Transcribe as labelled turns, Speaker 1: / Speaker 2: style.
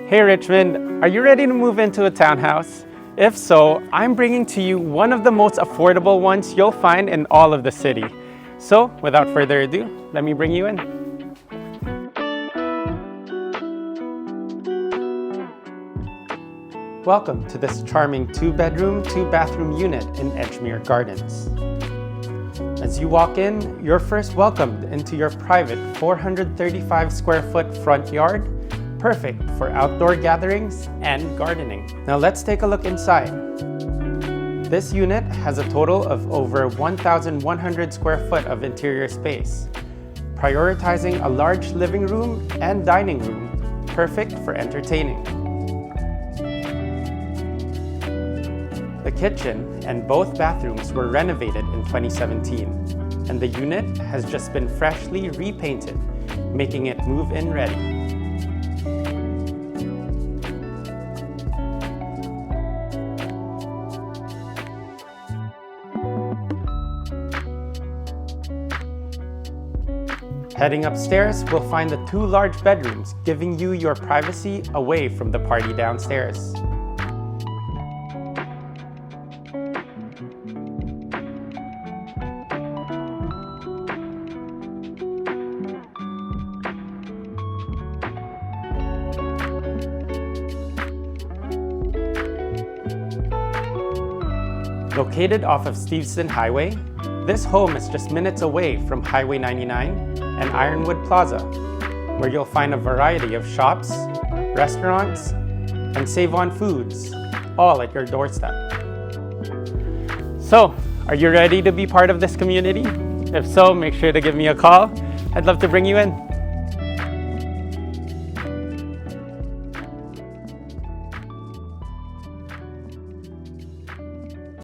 Speaker 1: Hey Richmond, are you ready to move into a townhouse? If so, I'm bringing to you one of the most affordable ones you'll find in all of the city. So, without further ado, let me bring you in. Welcome to this charming 2-bedroom, 2-bathroom unit in Edgemere Gardens. As you walk in, you're first welcomed into your private 435 square foot front yard, perfect for outdoor gatherings and gardening. Now let's take a look inside. This unit has a total of over 1,100 square foot of interior space, prioritizing a large living room and dining room, perfect for entertaining. The kitchen and both bathrooms were renovated in 2017, and the unit has just been freshly repainted, making it move-in ready. Heading upstairs, we'll find the 2 large bedrooms, giving you your privacy away from the party downstairs. Located off of Steveston Hwy, this home is just minutes away from Highway 99 and Ironwood Plaza, where you'll find a variety of shops, restaurants, and save-on foods, all at your doorstep. So, are you ready to be part of this community? If so, make sure to give me a call. I'd love to bring you in.